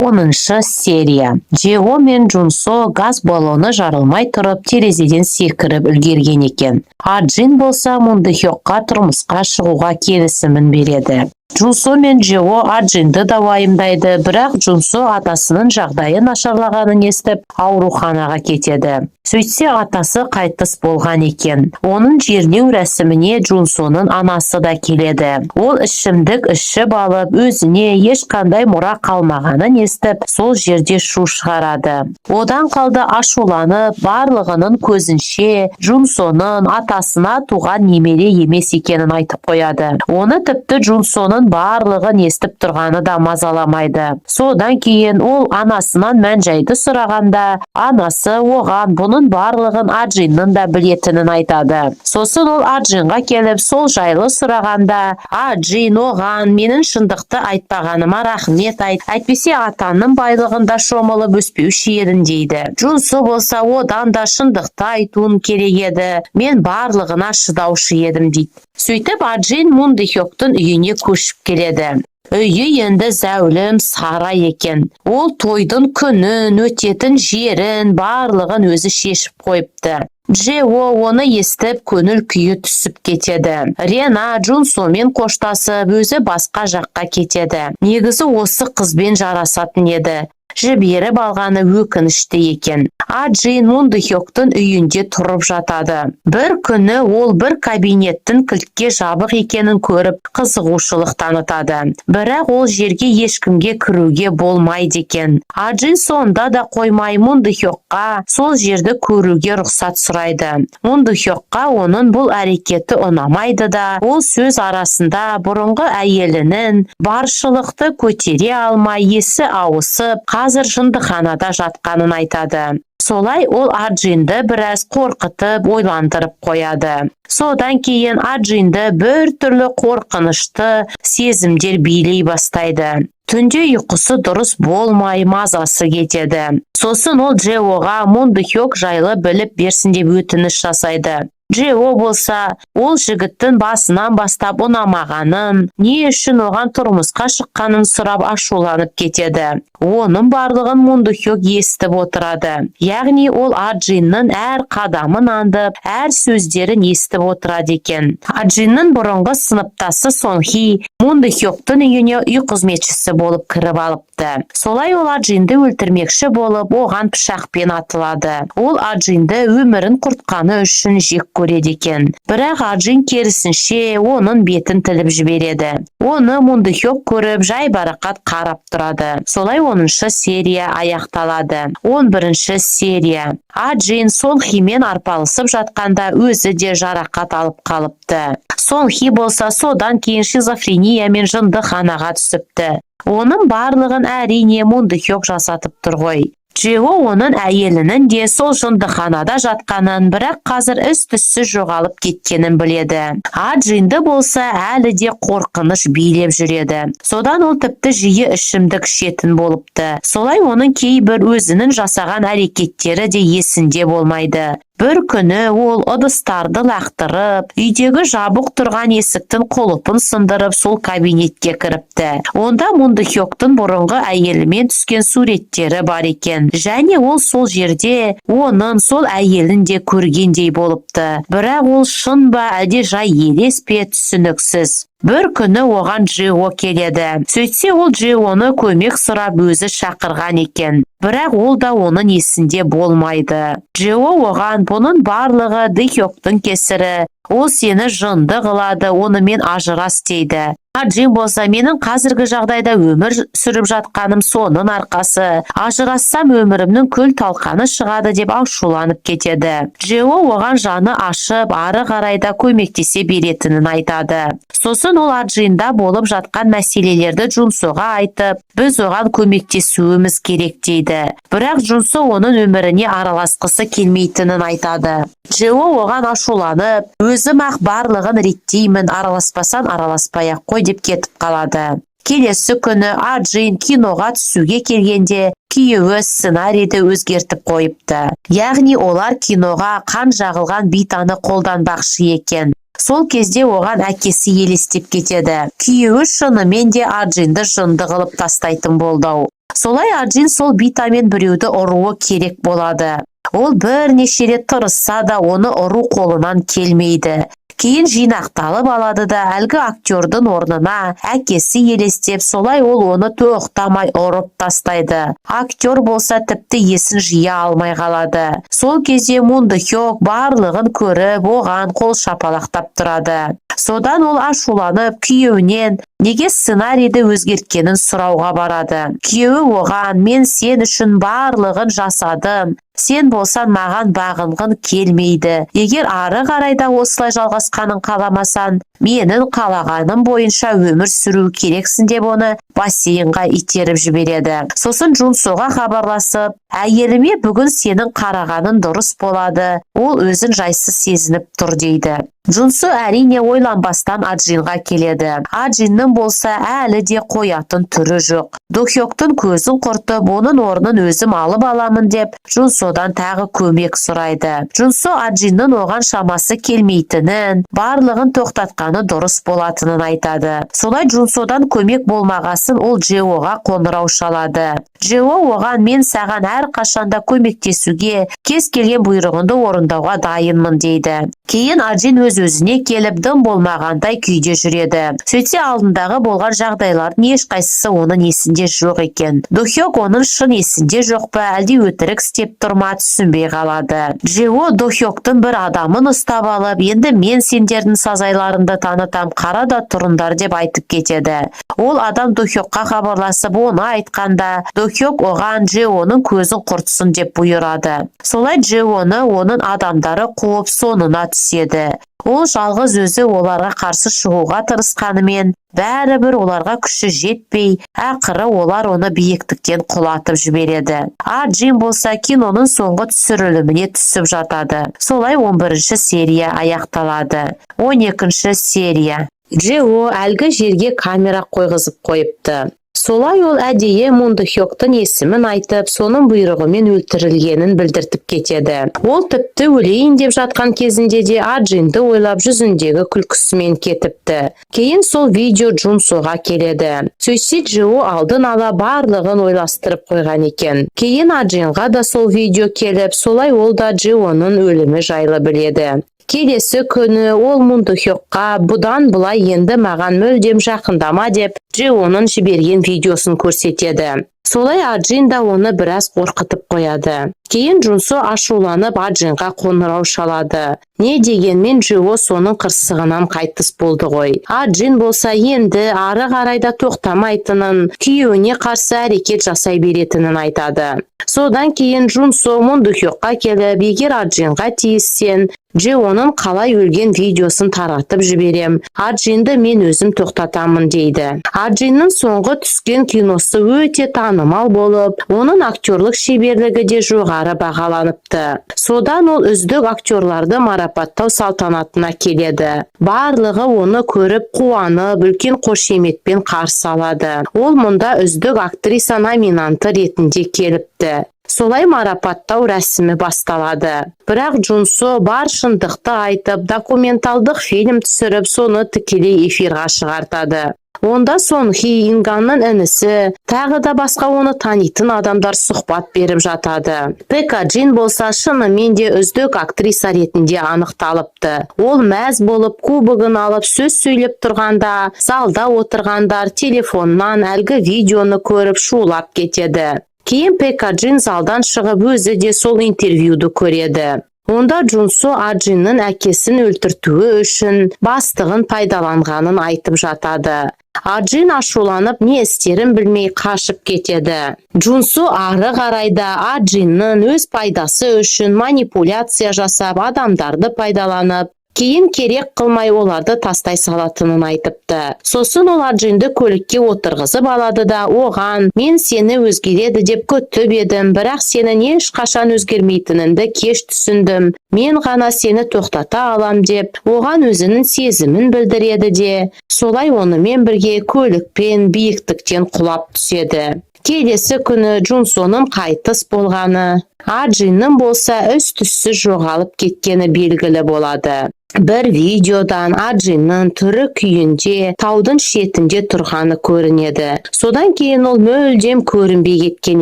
10 серия. Джео мен Джунсо газ баллоны жарылмай тұрып терезеден секіріп үлгерген екен. А Джин болса Мунды Хёкқа тұрмысқа шығуға келісімін береді. Джунсо мен Джео Джинді да уайымдайды, бірақ Джунсо атасының жағдайы нашарлағанын естіп ауруханаға кетеді. Сөйтсе атасы қайтыс болған екен. Оның жерлеу рәсіміне Джунсоның анасы да келеді. Ол ішімдік ішіп алып, өзіне ешқандай мұра қалмағанын естіп, сол жерде шу шығарады. Одан қалды ашуланып, барлығының көзінше Джунсоның атасына туған немере емес екенін айтып қояды. Оны тіпті Джунсоның барлығын естіп тұрғаны да мазаламайды. Содан кейін ол анасынан мән-жайды сұрағанда, анасы оған бұның барлығын Джиннің да білетінін айтады. Сосын ол Джинға келіп сол жайлы сұрағанда, Джин оған менің шындықты айтпағаныма рахмет айт, әйтпесе атаның байлығында шомылып өспеуші едім дейді. Джунсо болса одан да шындықты айтуын керек еді, мен барлығына шыдаушы едім дейді. Сөйтіп Джин Мунды Хёктың үйіне көшіп келеді. Үйі енді зәулім сара екен. Ол тойдың күнін, өтетін жерін барлығын өзі шешіп қойыпты. Джео оны естіп көңіл күйі түсіп кетеді. Рена Джунсомен қоштасып өзі басқа жаққа кетеді. Негізі осы қызбен жарасатын еді. Жіберіп алғаны өкінішті екен. Джин Мунды Хёктың үйінде тұрып жатады. Бір күні ол бір кабинеттің кілтке жабық екенін көріп қызығушылық танытады. Бірақ ол жерге ешкімге кіруге болмайды екен. Джин сонда да қоймай Мунды Хёкқа сол жерді көруге рұқсат сұрайды. Мунды Хёкқа оның бұл әрекеті ұнамайды да, ол сөз арасында бұрынғы әйелінің баршылықты көтере алмай есі ауысып, қазір жындыханада жатқанын айтады. Солай ол Джинді біраз қорқытып, ойландырып қояды. Содан кейін Джинді бір түрлі қорқынышты сезімдер билей бастайды. Түнде ұйқысы дұрыс болмай мазасы кетеді. Сосын ол Джеоға Мунды Хёк жайлы біліп берсін деп өтініш жасайды. Джео болса, ол жігіттің басынан бастап ұнамағанын, не үшін оған тұрмысқа шыққанын сұрап ашуланып кетеді. Оның барлығын Мунды Хёк естіп отырады. Яғни ол Джиннің әр қадамын аңдып, әр сөздерін естіп отырады екен. Джиннің бұрынғы сыныптасы Сонхи Мунды Хёктың үйіне үй қызметшісі болып кіріп алыпты. Солай ол Джинді өлтірмекші болып, оған пышақпен атылады. Ол Джинді өмірін құртқаны үшін жек көреді екен. Бірақ Джин керісінше оның бетін тіліп жібереді. Оны Мунды Хёк көріп жайбарақат қарап тұрады. Солай 10 серия аяқталады. 11 серия. Джин Сонхимен арпалысып жатқанда өзі де жарақат алып қалыпты. Сонхи болса содан кейін шизофрениямен жындыханаға түсіпті. Оның барлығын әрине Мунды Хёк жасатып тұр ғой. Джео оның әйелінің де сол жындыханада жатқанын, бірақ қазір із-түссіз жоғалып кеткенін біледі. Джинді болса әлі де қорқыныш билеп жүреді. Содан ол тіпті жиі ішімдік ішетін болыпты. Солай оның кейбір өзінің жасаған әрекеттері де есінде болмайды. Бір күні ол ыдыстарды лақтырып, үйдегі жабық тұрған есіктің құлыпын сындырып, сол кабинетке кіріпті. Онда Мунды Хёктың бұрынғы әйелімен түскен суреттері бар екен. Және ол сол жерде оның сол әйелін де көргендей болыпты. Бірақ ол шын ба, әлде жай елес пе, түсініксіз. Бір күні оған Джео келеді. Сөйтсе ол Джеоны көмек сұрап өзі шақырған екен. Бірақ ол да оның есінде болмайды. Джео оған бұның барлығы Ды Хёктың кесірі, ол сені жынды қылады, онымен ажырас дейді. Джин болса, менің қазіргі жағдайда өмір сүріп жатқаным соның арқасы. Ажырассам өмірімнің күл талқаны шығады деп ашуланып кетеді. Джео оған жаны ашып, ары қарайда көмектесе беретінін айтады. Сосын ол Джинда болып жатқан мәселелерді Джунсоға айтып, біз оған көмектесуіміз керек дейді. Бірақ Джунсо оның өміріне араласқысы келмейтінін айтады. Джео оған ашуланып, өзім-ақ барлығын реттеймін, араласпасан араласпай-ақ қой деп кетіп қалады. Келесі күні Джин киноға түсуге келгенде күйеуі сценарийді өзгертіп қойыпты. Яғни олар киноға қан жағылған битаны қолданбақшы екен. Сол кезде оған әкесі елестеп кетеді. Күйеуі шынымен де Аджинді жынды қылып тастайтын болды. Солай Аджин сол битамен біреуді ұруы керек болады. Ол бірнеше рет тырысса да оны ұру қолынан келмейді. Кейін жинақталып алады да әлгі актердің орнына әкесі елестеп, солай ол оны тоқтамай ұрып тастайды. Актер болса тіпті есін жия алмай қалады. Сол кезде Мун Дэ Хёк барлығын көріп, оған қол шапалақтап тұрады. Содан ол ашуланып, күйеуінен неге сценарийді өзгерткенін сұрауға барады. Күйеуі оған: мен сен үшін барлығын жасадым, сен болсан маған бағынғың келмейді. Егер ары қарайда осылай жалғасқанын қаламасан, менің қалағаным бойынша өмір сүру керексің деп оны бассейнға итеріп жібереді. Сосын Джунсоға хабарласып: әйеліме бүгін сенің қарағаның дұрыс болады, ол өзін жайсыз сезініп тұр дейді. Джунсо әрине ойланбастан Аджинға келеді. Аджиннің болса әлі де қоятын түрі жоқ. Дэ Хёктың көзін құртып, оның орнын өзім алып аламын деп, Джунсодан тағы көмек сұрайды. Джунсо Аджиннің оған шамасы келмейтінін, барлығын тоқтатқаны дұрыс болатынын айтады. Солай Джунсодан көмек болмағасын ол Джеоға қоңырау шалады. Джео оған: мен саған әр қашанда көмектесуге, кез келген бұйрығыңды орындауға дайынмын дейді. Кейін Аджин өз-өзіне келіп, дым болмағандай күйде жүреді. Сөйтсе алдындағы болған жағдайлардың ешқайсысы оның есінде жоқ екен. Дэ Хёк оның шын есінде жоқ па, әлде өтірік істеп тұрма, түсінбей қалады. Джео Дэ Хёктың бір адамын ұстап алып: енді мен сендердің сазайларыңды танытам, қара да тұрыңдар деп айтып кетеді. Ол адам Дэ Хёкқа хабарласып, оны айтқанда, Дэ Хёк оған Джеоның көзін құртсын деп бұйырады. Солай Джеоны оның адамдары қуып соңына түседі. Ол жалғыз өзі оларға қарсы шығуға тырысқанымен, бәрібір оларға күші жетпей, ақыры олар оны биіктіктен құлатып жібереді. Аджин болса киноның соңғы түсіріліміне түсіп жатады. Солай 11-ші серия аяқталады. 12-ші серия. Джео әлгі жерге камера қойғызып қойыпты. Солай ол әдейі Мун Дэ Хёктың есімін айтып, соның бұйрығымен өлтірілгенін білдіртіп кетеді. Ол тіпті өлейін деп жатқан кезінде де Аджинді ойлап жүзіндегі күлкісімен кетіпті. Кейін сол видео Джунсоға келеді. Сөйтсе Джео алдын ала барлығын ойластырып қойған екен. Кейін Аджинға да сол видео келіп, солай ол да Джеоның өлімі жайлы біледі. Келесі күні ол Мун Дэ Хёкқа: бұдан бұлай енді маған мүлдем жақындама деп, Джеоның жіберген видеосын көрсетеді. Солай Аджин да оны біраз қорқытып қояды. Кейін Джунсо ашуланып Аджинға қоңырау шалады. Не дегенмен Джео соның қырсығынан қайтыс болды ғой. Аджин болса енді ары қарайда тоқтамайтынын, күйеуіне қарсы әрекет жасай беретінін айтады. Содан кейін Джунсо Мун Дэ Хёкқа келіп: егер Аджинға тиіссен, Джеоның қалай өлген видеосын таратып жіберем, Аджинді мен өзім тоқтатамын дейді. Аджиннің соңғы түскен киносы өте танымал болып, оның актерлік шеберлігі де жоғары бағаланыпты. Содан ол үздік актерларды марапаттау салтанатына келеді. Барлығы оны көріп қуанып, үлкен қошеметпен қарсы алады. Ол мұнда үздік актриса номинанты ретінде келіпті. Солай марапаттау рәсімі басталады. Бірақ Джунсо бар шындықты айтып, документалдық фильм түсіріп, соны тікелей эфирға шығартады. Онда Сон Хи Инганның інісі, тағы да басқа оны танитын адамдар сұхбат беріп жатады. Пэк Аджин болса шынымен де үздік актриса ретінде анықталыпты. Ол мәз болып кубогын алып сөз сөйлеп тұрғанда, залда отырғандар телефоннан әлгі видеоны көріп шулап кетеді. Кейін Пэк Аджин залдан шығып өзі де сол интервьюді көреді. Онда Джунсо Аджиннің әкесін өлтіртуі үшін бастығын пайдаланғанын айтып жатады. Аджин ашуланып не істерін білмей қашып кетеді. Джунсо ары қарайда Аджиннің өз пайдасы үшін манипуляция жасап, адамдарды пайдаланып, кейін керек қылмай оларды тастай салатынын айтыпты. Сосын ол Аджинді көлікке отырғызып алады да оған: мен сені өзгереді деп күтіп едім, бірақ сенің ешқашан өзгермейтініңді кеш түсіндім. Мен ғана сені тоқтата алам деп, оған өзінің сезімін білдіреді де, солай онымен бірге көлікпен биіктіктен құлап түседі. Келесі күні Джунсоның қайтыс болғаны, Аджиннің болса із-түссіз жоғалып кеткені белгілі болады. Bir videodan Ajinning tiri kuyince taudun şetinde turgani ko'rinadi. Sodan keyin ol mo'ljam ko'rinbay ketgan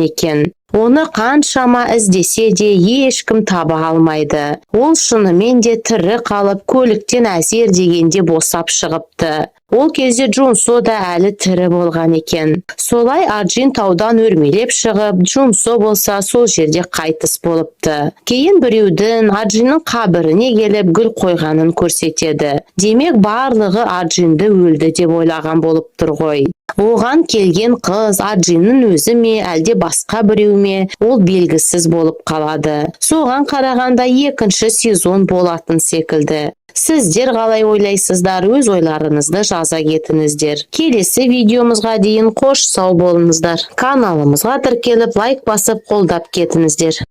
ekan. Onu qanchama izdese de hech kim taba olmaydi. Ol shunымен de tiri qolib ko'likdan asir degende bosab chiqibdi. Ol кезде Junso da әлі tiri bo'lgan ekan. Solay Ajin taudan o'rmelab chiqib, Junso bo'lsa sol yerda qaytis bo'libdi. Keyin birovdan Ajinning qabrine kelib gul qo'yganini ko'rsatadi. Demak, barlig'i Ajinni o'ldi deb o'ylagan bo'libdir qo'y. Oğan kelgen qiz Ajinning o'zimi, әлде boshqa birovmi, ol belgisiz bo'lib qoladi. So'g'an qaraganda ikkinchi sezon bo'lатын sekildi. Sizler qalay o'ylaysizlar, o'z o'ylaringizni yoza ketingizlar. Kelesi videomizga дейін qo'sh sog' bo'lingizlar. Kanalimizga tirkelib, like bosib, qo'llab ketingizlar.